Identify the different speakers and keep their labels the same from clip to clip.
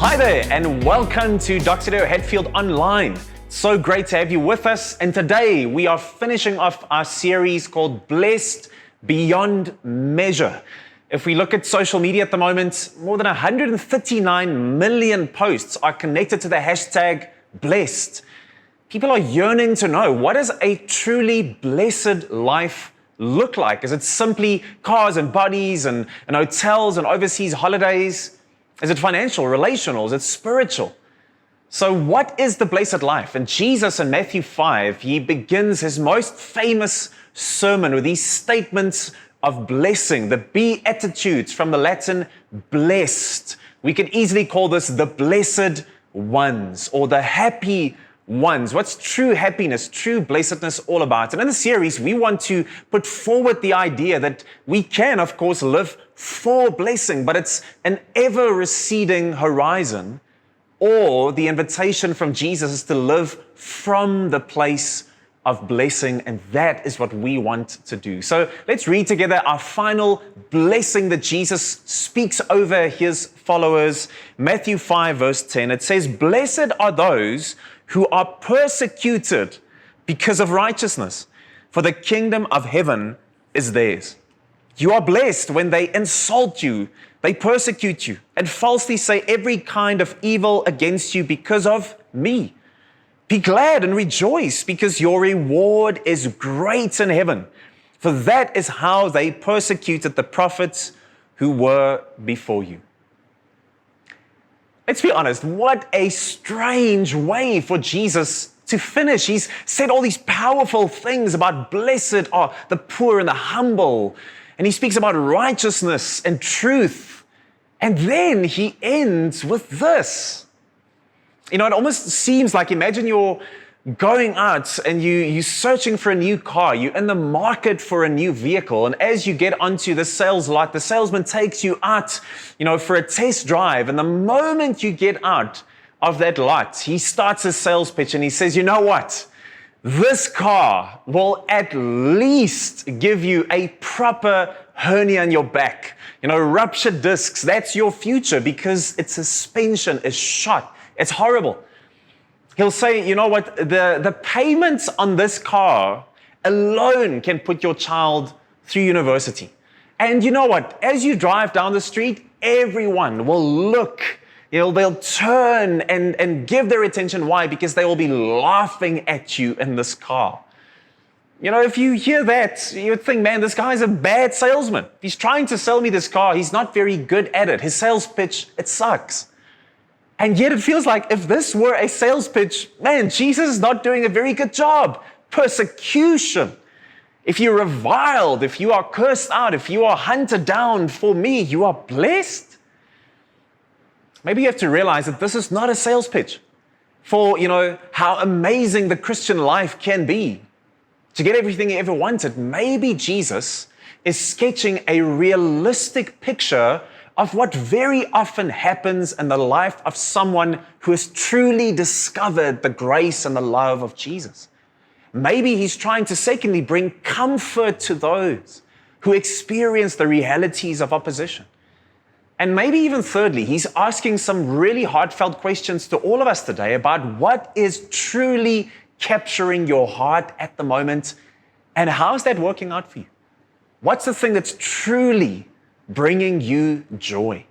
Speaker 1: Hi there, and welcome to Dr. Leo Hetfield Online. So great to have you with us. And today we are finishing off our series called Blessed Beyond Measure. If we look at social media at the moment, more than 139 million posts are connected to the hashtag blessed. People are yearning to know, what does a truly blessed life look like? Is it simply cars and bodies and hotels and overseas holidays? Is it financial, relational? Is it spiritual? So what is the blessed life? And Jesus in Matthew 5, he begins his most famous sermon with these statements of blessing, the Beatitudes from the Latin blessed. We could easily call this the blessed ones or the happy ones. What's true happiness, true blessedness all about? And in the series, we want to put forward the idea that we can, of course, live for blessing, but it's an ever-receding horizon, or the invitation from Jesus is to live from the place of blessing, and that is what we want to do. So let's read together our final blessing that Jesus speaks over his followers. Matthew 5, verse 10, it says, "Blessed are those who are persecuted because of righteousness, for the kingdom of heaven is theirs. You are blessed when they insult you, they persecute you, and falsely say every kind of evil against you because of me. Be glad and rejoice, because your reward is great in heaven, for that is how they persecuted the prophets who were before you." Let's be honest, what a strange way for Jesus to finish. He's said all these powerful things about blessed are the poor and the humble, and he speaks about righteousness and truth, and then he ends with this. You know, it almost seems like, imagine you're going out and you're searching for a new car, you're in the market for a new vehicle, and as you get onto the sales lot, the salesman takes you out, for a test drive, and the moment you get out of that lot, he starts his sales pitch and he says, you know what? This car will at least give you a proper hernia in your back, ruptured discs, that's your future, because its suspension is shot. It's horrible. He'll say, you know what, the payments on this car alone can put your child through university. And you know what, as you drive down the street, everyone will look, they'll turn and give their attention. Why? Because they will be laughing at you in this car. If you hear that, you would think, man, this guy's a bad salesman. He's trying to sell me this car. He's not very good at it. His sales pitch, it sucks. And yet it feels like if this were a sales pitch, man, Jesus is not doing a very good job. Persecution. If you're reviled, if you are cursed out, if you are hunted down for me, you are blessed. Maybe you have to realize that this is not a sales pitch for, how amazing the Christian life can be. To get everything you ever wanted, maybe Jesus is sketching a realistic picture of what very often happens in the life of someone who has truly discovered the grace and the love of Jesus. Maybe he's trying to secondly bring comfort to those who experience the realities of opposition. And maybe even thirdly, he's asking some really heartfelt questions to all of us today about what is truly capturing your heart at the moment, and how's that working out for you? What's the thing that's truly bringing you joy?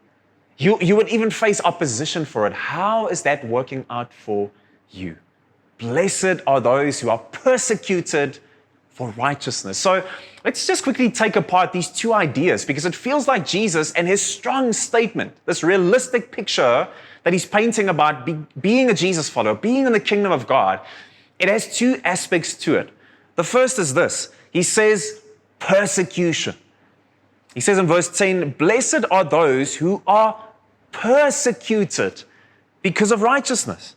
Speaker 1: You would even face opposition for it. How is that working out for you? Blessed are those who are persecuted for righteousness. So let's just quickly take apart these two ideas, because it feels like Jesus and his strong statement, this realistic picture that he's painting about being a Jesus follower, being in the kingdom of God, it has two aspects to it. The first is this. He says persecution. He says in verse 10, "Blessed are those who are persecuted because of righteousness."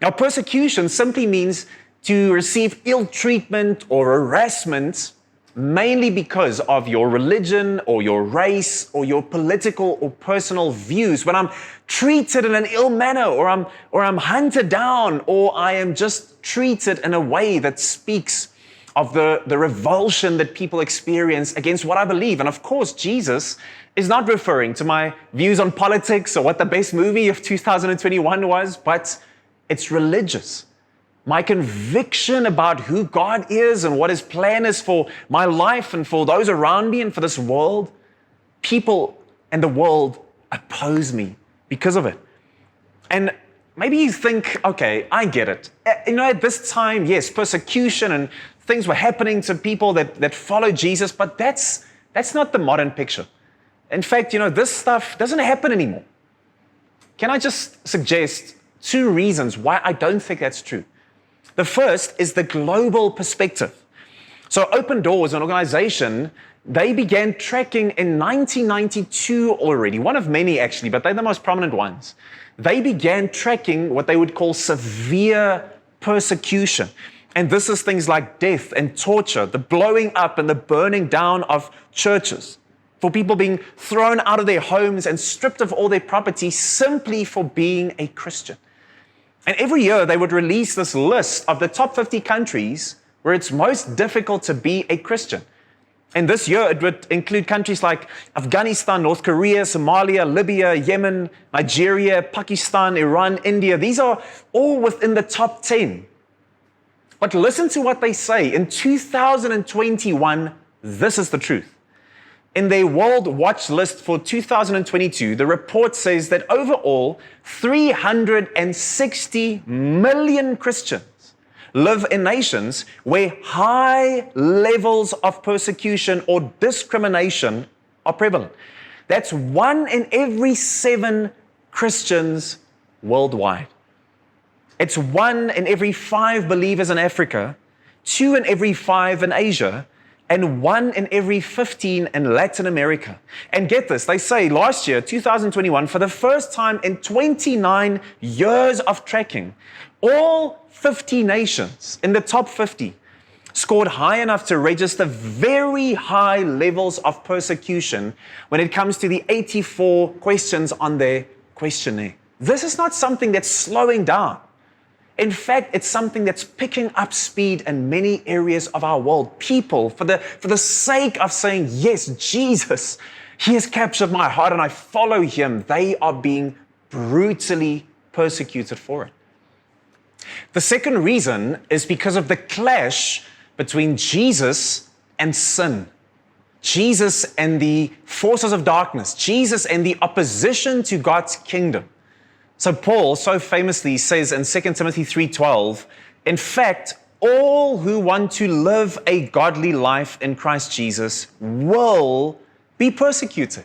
Speaker 1: Now, persecution simply means to receive ill treatment or harassment, mainly because of your religion or your race or your political or personal views. When I'm treated in an ill manner, or I'm hunted down, or I am just treated in a way that speaks of the revulsion that people experience against what I believe. And of course, Jesus is not referring to my views on politics or what the best movie of 2021 was, but it's religious. My conviction about who God is and what His plan is for my life and for those around me and for this world, people and the world oppose me because of it. And maybe you think, okay, I get it. At this time, yes, persecution and things were happening to people that follow Jesus, but that's not the modern picture. In fact, this stuff doesn't happen anymore. Can I just suggest 2 reasons why I don't think that's true? The first is the global perspective. So Open Doors, an organization, they began tracking in 1992 already, one of many actually, but they're the most prominent ones. They began tracking what they would call severe persecution. And this is things like death and torture, the blowing up and the burning down of churches, for people being thrown out of their homes and stripped of all their property simply for being a Christian. And every year they would release this list of the top 50 countries where it's most difficult to be a Christian. And this year it would include countries like Afghanistan, North Korea, Somalia, Libya, Yemen, Nigeria, Pakistan, Iran, India. These are all within the top 10. But listen to what they say. In 2021, this is the truth. In their World Watch list for 2022, the report says that overall, 360 million Christians live in nations where high levels of persecution or discrimination are prevalent. That's 1 in every 7 Christians worldwide. It's 1 in every 5 believers in Africa, 2 in every 5 in Asia, and 1 in every 15 in Latin America. And get this, they say last year, 2021, for the first time in 29 years of tracking, all 50 nations in the top 50 scored high enough to register very high levels of persecution when it comes to the 84 questions on their questionnaire. This is not something that's slowing down. In fact, it's something that's picking up speed in many areas of our world. People, for the sake of saying, yes, Jesus, He has captured my heart and I follow Him, they are being brutally persecuted for it. The second reason is because of the clash between Jesus and sin. Jesus and the forces of darkness. Jesus and the opposition to God's kingdom. So Paul so famously says in 2 Timothy 3:12, in fact, all who want to live a godly life in Christ Jesus will be persecuted.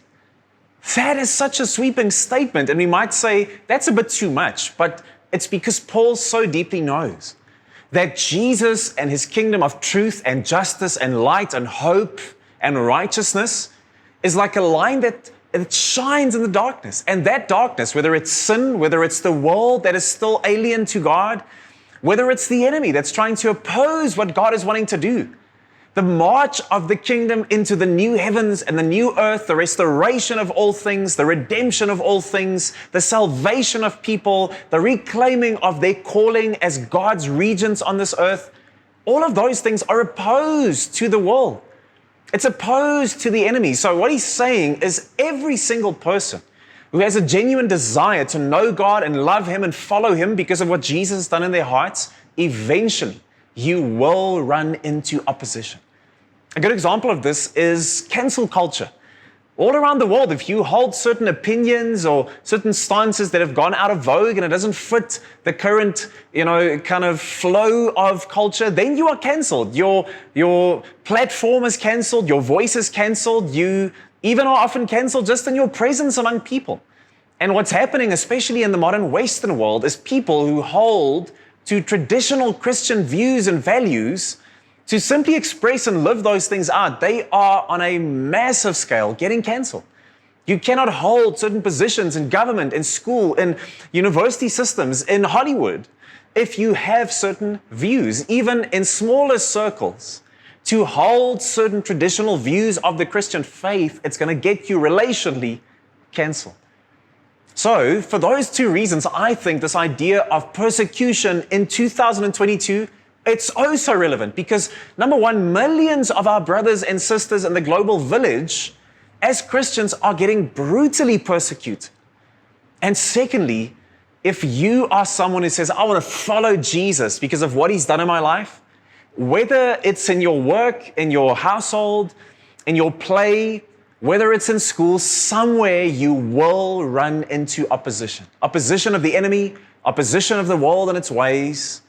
Speaker 1: That is such a sweeping statement, and we might say that's a bit too much, but it's because Paul so deeply knows that Jesus and His kingdom of truth and justice and light and hope and righteousness is like a line that it shines in the darkness. And that darkness, whether it's sin, whether it's the world that is still alien to God, whether it's the enemy that's trying to oppose what God is wanting to do, the march of the kingdom into the new heavens and the new earth, the restoration of all things, the redemption of all things, the salvation of people, the reclaiming of their calling as God's regents on this earth, all of those things are opposed to the world. It's opposed to the enemy. So what he's saying is every single person who has a genuine desire to know God and love Him and follow Him because of what Jesus has done in their hearts, eventually you will run into opposition. A good example of this is cancel culture. All around the world, if you hold certain opinions or certain stances that have gone out of vogue and it doesn't fit the current, kind of flow of culture, then you are canceled. Your platform is canceled. Your voice is canceled. You even are often canceled just in your presence among people. And what's happening, especially in the modern Western world, is people who hold to traditional Christian views and values to simply express and live those things out, they are on a massive scale getting canceled. You cannot hold certain positions in government, in school, in university systems, in Hollywood, if you have certain views, even in smaller circles. To hold certain traditional views of the Christian faith, it's going to get you relationally canceled. So, for those 2 reasons, I think this idea of persecution in 2022, it's so relevant because, number one, millions of our brothers and sisters in the global village as Christians are getting brutally persecuted. And secondly, if you are someone who says, I want to follow Jesus because of what he's done in my life, whether it's in your work, in your household, in your play, whether it's in school, somewhere you will run into opposition. Opposition of the enemy, opposition of the world and its ways.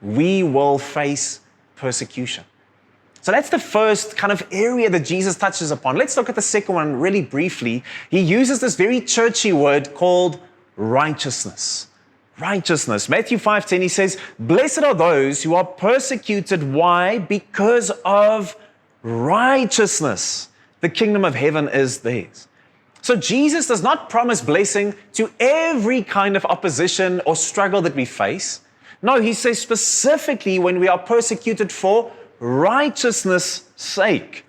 Speaker 1: We will face persecution. So that's the first kind of area that Jesus touches upon. Let's look at the second one really briefly. He uses this very churchy word called righteousness. Righteousness. Matthew 5:10, he says, blessed are those who are persecuted. Why? Because of righteousness. The kingdom of heaven is theirs. So Jesus does not promise blessing to every kind of opposition or struggle that we face. No, he says specifically when we are persecuted for righteousness' sake.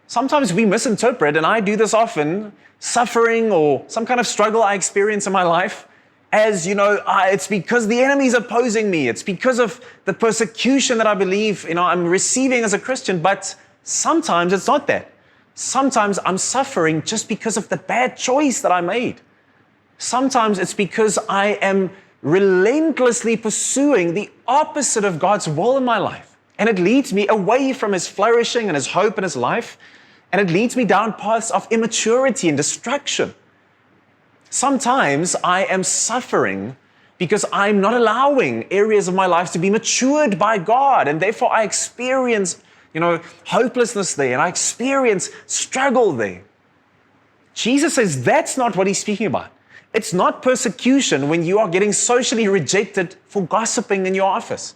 Speaker 1: Sometimes we misinterpret, and I do this often, suffering or some kind of struggle I experience in my life as, it's because the enemy is opposing me. It's because of the persecution that I believe, I'm receiving as a Christian. But sometimes it's not that. Sometimes I'm suffering just because of the bad choice that I made. Sometimes it's because I am relentlessly pursuing the opposite of God's will in my life. And it leads me away from his flourishing and his hope in his life. And it leads me down paths of immaturity and destruction. Sometimes I am suffering because I'm not allowing areas of my life to be matured by God. And therefore I experience, hopelessness there. And I experience struggle there. Jesus says that's not what he's speaking about. It's not persecution when you are getting socially rejected for gossiping in your office.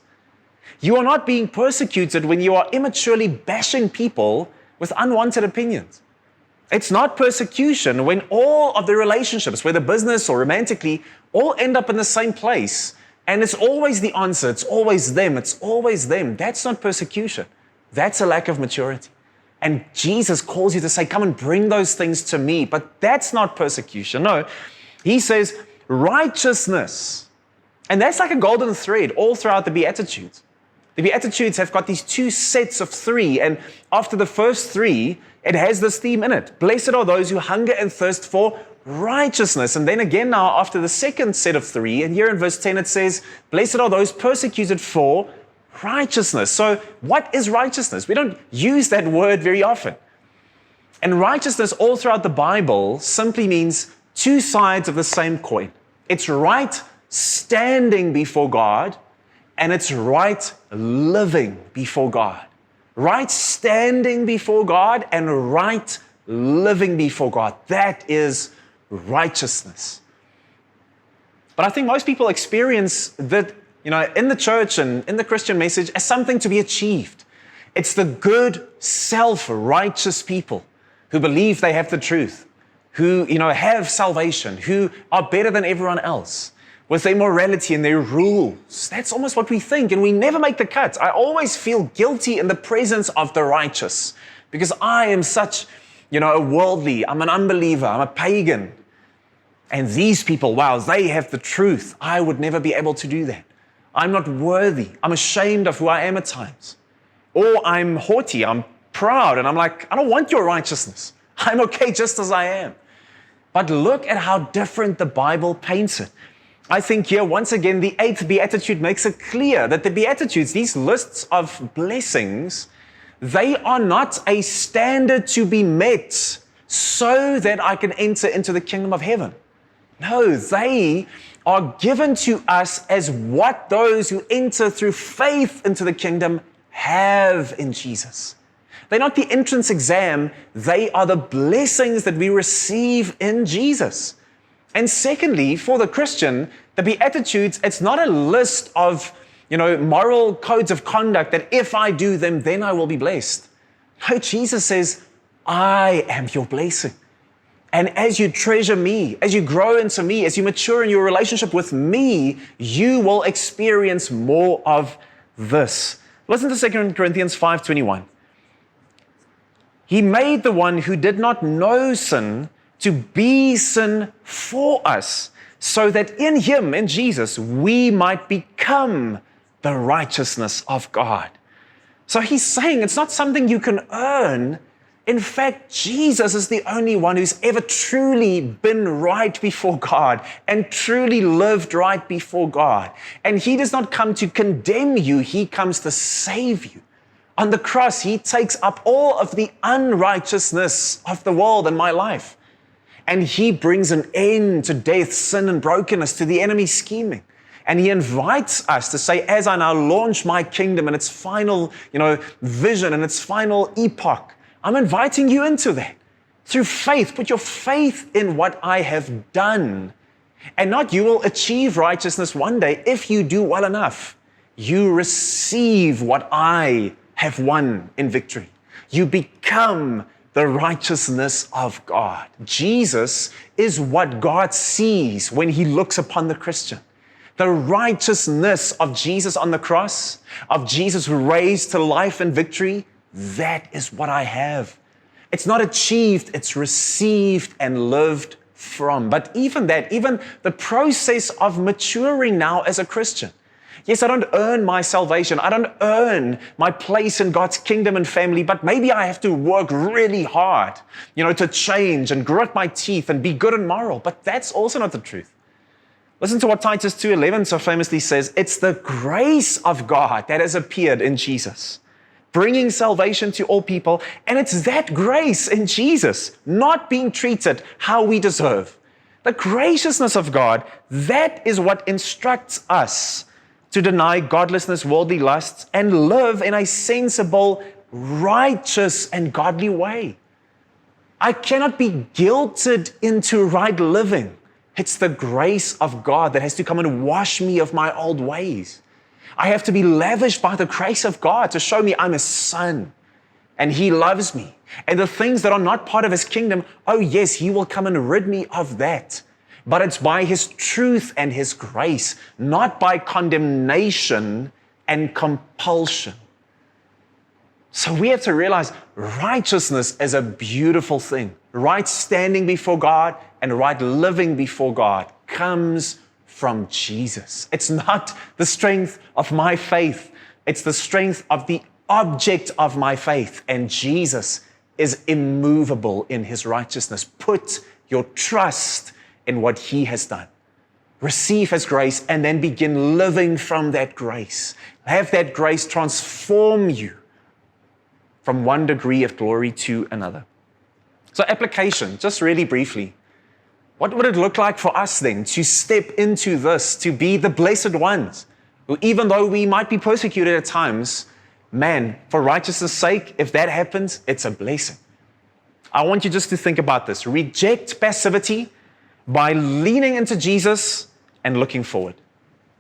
Speaker 1: You are not being persecuted when you are immaturely bashing people with unwanted opinions. It's not persecution when all of the relationships, whether business or romantically, all end up in the same place. And it's always the answer. It's always them. It's always them. That's not persecution. That's a lack of maturity. And Jesus calls you to say, come and bring those things to me. But that's not persecution. No, he says righteousness. And that's like a golden thread all throughout the Beatitudes. The Beatitudes have got these two sets of three, and after the first three, it has this theme in it. Blessed are those who hunger and thirst for righteousness. And then again now, after the second set of three, and here in verse 10 it says, blessed are those persecuted for righteousness. So what is righteousness? We don't use that word very often. And righteousness all throughout the Bible simply means two sides of the same coin. It's right standing before God, and it's right living before God. Right standing before God and right living before God. That is righteousness. But I think most people experience that, in the church and in the Christian message as something to be achieved. It's the good, self-righteous people who believe they have the truth, who, have salvation, who are better than everyone else, with their morality and their rules. That's almost what we think, and we never make the cut. I always feel guilty in the presence of the righteous because I am such, a worldly, I'm an unbeliever, I'm a pagan. And these people, wow, they have the truth. I would never be able to do that. I'm not worthy. I'm ashamed of who I am at times. Or I'm haughty, I'm proud, and I'm like, I don't want your righteousness. I'm okay just as I am. But look at how different the Bible paints it. I think here, once again, the 8th Beatitude makes it clear that the Beatitudes, these lists of blessings, they are not a standard to be met so that I can enter into the kingdom of heaven. No, they are given to us as what those who enter through faith into the kingdom have in Jesus. They're not the entrance exam, they are the blessings that we receive in Jesus. And secondly, for the Christian, the Beatitudes, it's not a list of, moral codes of conduct that if I do them, then I will be blessed. No, Jesus says, I am your blessing. And as you treasure me, as you grow into me, as you mature in your relationship with me, you will experience more of this. Listen to 2 Corinthians 5:21. He made the one who did not know sin to be sin for us, so that in him, in Jesus, we might become the righteousness of God. So he's saying it's not something you can earn. In fact, Jesus is the only one who's ever truly been right before God and truly lived right before God. And he does not come to condemn you, he comes to save you. On the cross, he takes up all of the unrighteousness of the world in my life. And he brings an end to death, sin, and brokenness, to the enemy's scheming. And he invites us to say, as I now launch my kingdom in its final, vision and its final epoch, I'm inviting you into that. Through faith, put your faith in what I have done. And not you will achieve righteousness one day if you do well enough. You receive what I have won in victory. You become the righteousness of God. Jesus is what God sees when he looks upon the Christian. The righteousness of Jesus on the cross, of Jesus raised to life and victory, that is what I have. It's not achieved, it's received and lived from. But even that, even the process of maturing now as a Christian. Yes, I don't earn my salvation. I don't earn my place in God's kingdom and family, but maybe I have to work really hard, to change and grit my teeth and be good and moral. But that's also not the truth. Listen to what Titus 2:11 so famously says. It's the grace of God that has appeared in Jesus, bringing salvation to all people. And it's that grace in Jesus, not being treated how we deserve. The graciousness of God, that is what instructs us to deny godlessness, worldly lusts, and live in a sensible, righteous, and godly way. I cannot be guilted into right living. It's the grace of God that has to come and wash me of my old ways. I have to be lavished by the grace of God to show me I'm his son and he loves me. And the things that are not part of his kingdom, oh yes, he will come and rid me of that. But it's by his truth and his grace, not by condemnation and compulsion. So we have to realize righteousness is a beautiful thing. Right standing before God and right living before God comes from Jesus. It's not the strength of my faith. It's the strength of the object of my faith. And Jesus is immovable in his righteousness. Put your trust in what he has done. Receive his grace and then begin living from that grace. Have that grace transform you from one degree of glory to another. So application, just really briefly. What would it look like for us then to step into this, to be the blessed ones, who even though we might be persecuted at times, man, for righteousness' sake, if that happens, it's a blessing. I want you just to think about this. Reject passivity by leaning into Jesus and looking forward.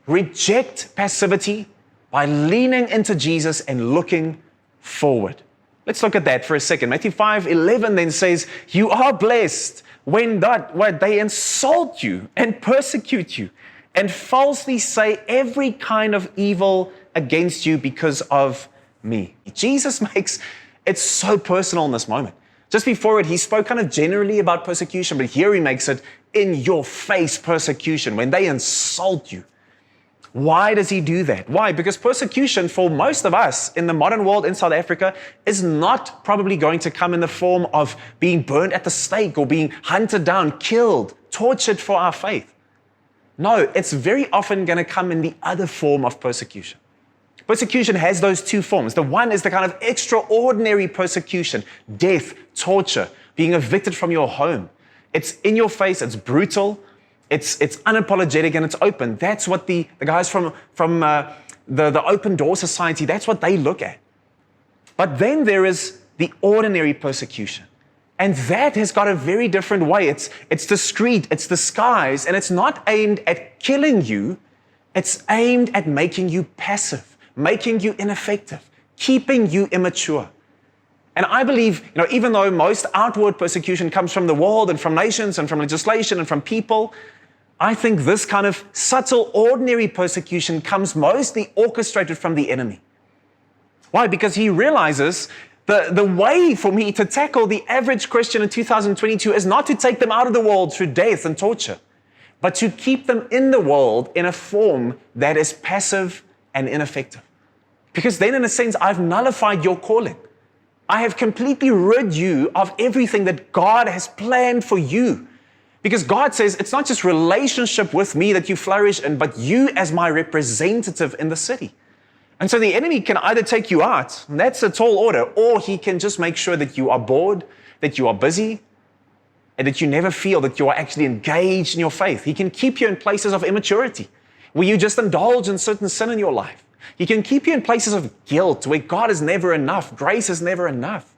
Speaker 1: Reject passivity by leaning into Jesus and looking forward. Let's look at that for a second. Matthew 5:11 then says, you are blessed when they insult you and persecute you and falsely say every kind of evil against you because of me. Jesus makes it so personal in this moment. Just before it, he spoke kind of generally about persecution, but here he makes it in your face persecution when they insult you. Why does he do that? Why? Because persecution for most of us in the modern world in South Africa is not probably going to come in the form of being burned at the stake or being hunted down, killed, tortured for our faith. No, it's very often going to come in the other form of persecution. Persecution has those two forms. The one is the kind of extraordinary persecution, death, torture, being evicted from your home. It's in your face, it's brutal, it's unapologetic, and it's open. That's what the guys from the Open Door Society, that's what they look at. But then there is the ordinary persecution. And that has got a very different way. It's discreet, it's disguised, and it's not aimed at killing you. It's aimed at making you passive, making you ineffective, keeping you immature. And I believe, even though most outward persecution comes from the world and from nations and from legislation and from people, I think this kind of subtle, ordinary persecution comes mostly orchestrated from the enemy. Why? Because he realizes the way for me to tackle the average Christian in 2022 is not to take them out of the world through death and torture, but to keep them in the world in a form that is passive and ineffective. Because then, in a sense, I've nullified your calling. I have completely rid you of everything that God has planned for you. Because God says it's not just relationship with me that you flourish in, but you as my representative in the city. And so the enemy can either take you out, and that's a tall order, or he can just make sure that you are bored, that you are busy, and that you never feel that you are actually engaged in your faith. He can keep you in places of immaturity, where you just indulge in certain sin in your life. He can keep you in places of guilt, where God is never enough, grace is never enough.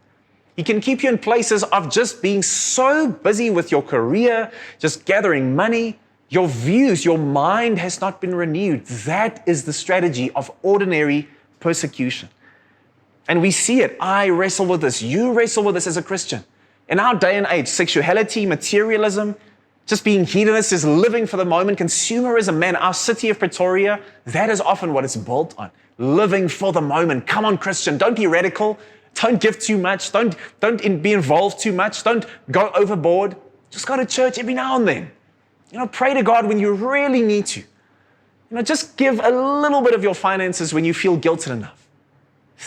Speaker 1: He can keep you in places of just being so busy with your career, just gathering money. Your views, your mind has not been renewed. That is the strategy of ordinary persecution. And we see it. I wrestle with this. You wrestle with this as a Christian. In our day and age, sexuality, materialism, just being hedonist is living for the moment. Consumerism, man, our city of Pretoria, that is often what it's built on. Living for the moment. Come on, Christian, don't be radical. Don't give too much. Don't be involved too much. Don't go overboard. Just go to church every now and then. Pray to God when you really need to. Just give a little bit of your finances when you feel guilted enough.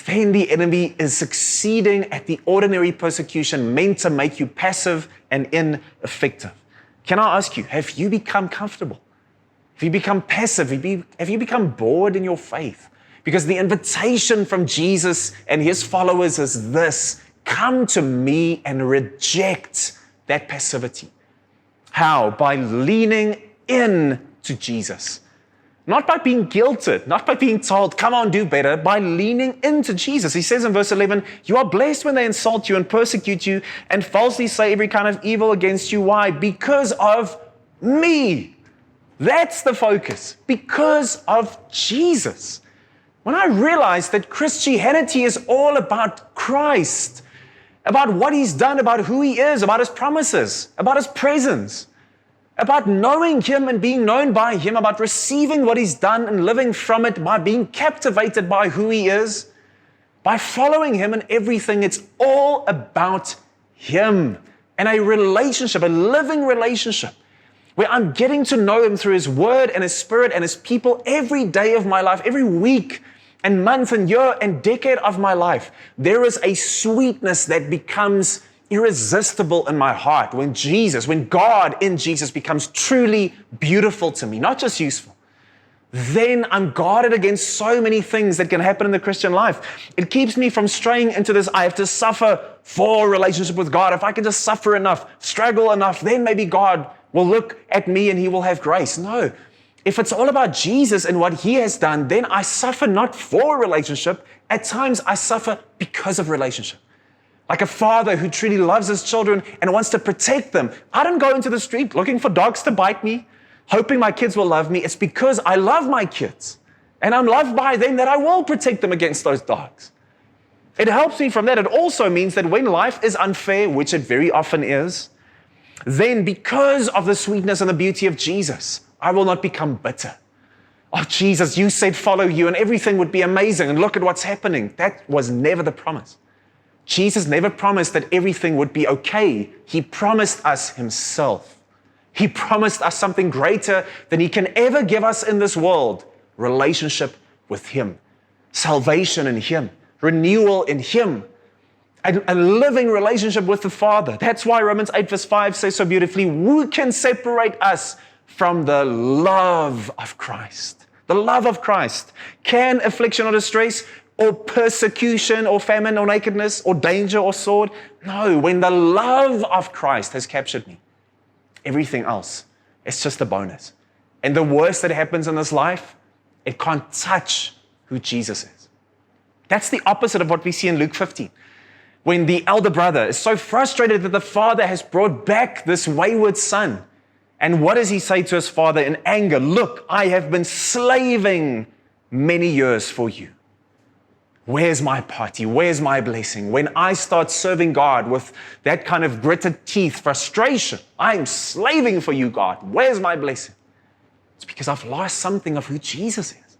Speaker 1: Then the enemy is succeeding at the ordinary persecution meant to make you passive and ineffective. Can I ask you, have you become comfortable? Have you become passive? Have you become bored in your faith? Because the invitation from Jesus and his followers is this: come to me and reject that passivity. How? By leaning in to Jesus. Not by being guilted, not by being told, come on, do better, by leaning into Jesus. He says in verse 11, you are blessed when they insult you and persecute you and falsely say every kind of evil against you. Why? Because of me. That's the focus. Because of Jesus. When I realized that Christianity is all about Christ, about what he's done, about who he is, about his promises, about his presence, about knowing him and being known by him, about receiving what he's done and living from it, by being captivated by who he is, by following him in everything. It's all about him and a relationship, a living relationship, where I'm getting to know him through his word and his spirit and his people every day of my life, every week and month and year and decade of my life. There is a sweetness that becomes irresistible in my heart when God in Jesus becomes truly beautiful to me, not just useful. Then I'm guarded against so many things that can happen in the Christian life. It keeps me from straying into this, I have to suffer for a relationship with God. If I can just suffer enough, struggle enough, then maybe God will look at me and he will have grace. No. If it's all about Jesus and what he has done, then I suffer not for a relationship. At times I suffer because of relationship. Like a father who truly loves his children and wants to protect them. I don't go into the street looking for dogs to bite me, hoping my kids will love me. It's because I love my kids and I'm loved by them that I will protect them against those dogs. It helps me from that. It also means that when life is unfair, which it very often is, then because of the sweetness and the beauty of Jesus, I will not become bitter. Oh, Jesus, you said follow you and everything would be amazing. And look at what's happening. That was never the promise. Jesus never promised that everything would be okay. He promised us himself. He promised us something greater than he can ever give us in this world. Relationship with him. Salvation in him. Renewal in him. A living relationship with the Father. That's why Romans 8 verse 5 says so beautifully, who can separate us from the love of Christ? The love of Christ. Can affliction or distress or persecution or famine or nakedness or danger or sword? No, when the love of Christ has captured me, everything else is just a bonus. And the worst that happens in this life, it can't touch who Jesus is. That's the opposite of what we see in Luke 15. When the elder brother is so frustrated that the father has brought back this wayward son. And what does he say to his father in anger? Look, I have been slaving many years for you. Where's my party? Where's my blessing? When I start serving God with that kind of gritted teeth, frustration, I'm slaving for you, God. Where's my blessing? It's because I've lost something of who Jesus is.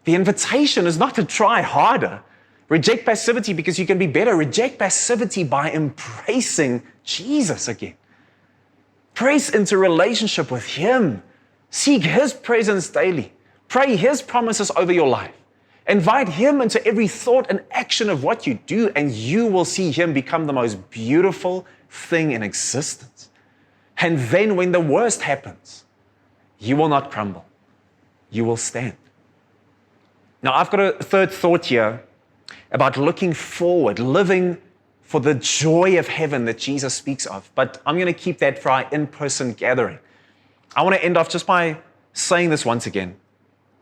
Speaker 1: The invitation is not to try harder. Reject passivity because you can be better. Reject passivity by embracing Jesus again. Press into relationship with him. Seek his presence daily. Pray his promises over your life. Invite Him into every thought and action of what you do, and you will see Him become the most beautiful thing in existence. And then when the worst happens, you will not crumble. You will stand. Now, I've got a third thought here about looking forward, living for the joy of heaven that Jesus speaks of. But I'm going to keep that for our in-person gathering. I want to end off just by saying this once again.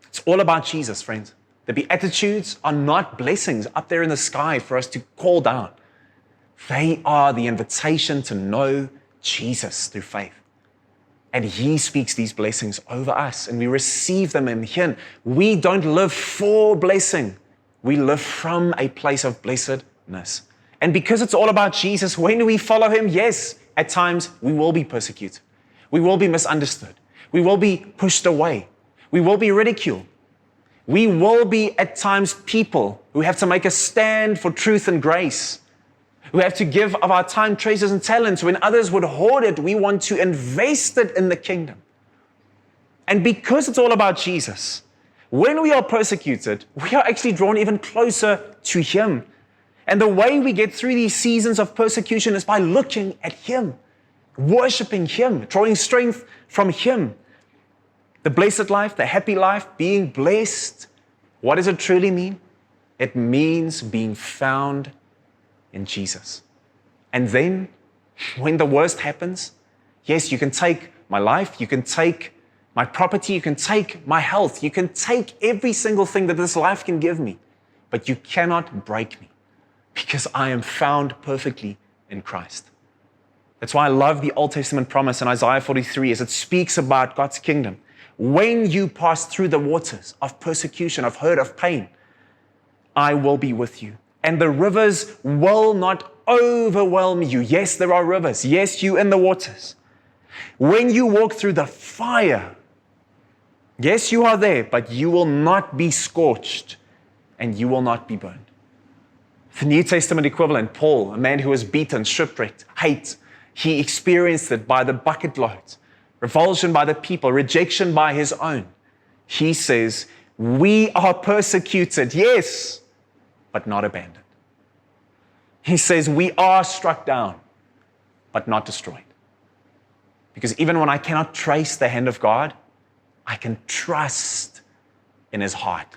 Speaker 1: It's all about Jesus, friends. The Beatitudes are not blessings up there in the sky for us to call down. They are the invitation to know Jesus through faith. And He speaks these blessings over us, and we receive them in Him. We don't live for blessing. We live from a place of blessedness. And because it's all about Jesus, when we follow Him, yes, at times we will be persecuted. We will be misunderstood. We will be pushed away. We will be ridiculed. We will be at times people who have to make a stand for truth and grace. We have to give of our time, treasures, and talents. When others would hoard it, we want to invest it in the kingdom. And because it's all about Jesus, when we are persecuted, we are actually drawn even closer to Him. And the way we get through these seasons of persecution is by looking at Him, worshiping Him, drawing strength from Him. The blessed life, the happy life, being blessed, what does it truly mean? It means being found in Jesus. And then, when the worst happens, yes, you can take my life, you can take my property, you can take my health, you can take every single thing that this life can give me, but you cannot break me because I am found perfectly in Christ. That's why I love the Old Testament promise in Isaiah 43 as it speaks about God's kingdom. When you pass through the waters of persecution, of hurt, of pain, I will be with you. And the rivers will not overwhelm you. Yes, there are rivers. Yes, you in the waters. When you walk through the fire, yes, you are there, but you will not be scorched and you will not be burned. The New Testament equivalent, Paul, a man who was beaten, shipwrecked, hate, he experienced it by the bucket loads, revulsion by the people, rejection by his own. He says, we are persecuted, yes, but not abandoned. He says, we are struck down, but not destroyed. Because even when I cannot trace the hand of God, I can trust in His heart.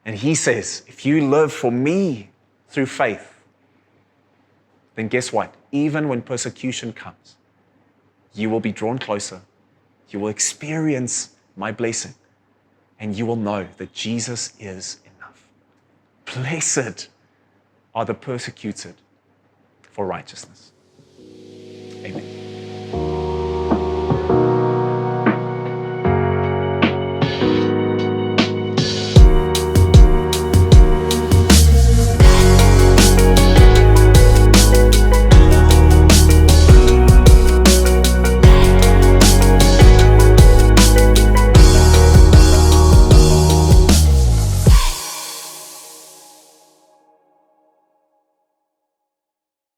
Speaker 1: And He says, if you live for me through faith, then guess what? Even when persecution comes, you will be drawn closer. You will experience my blessing. And you will know that Jesus is enough. Blessed are the persecuted for righteousness. Amen.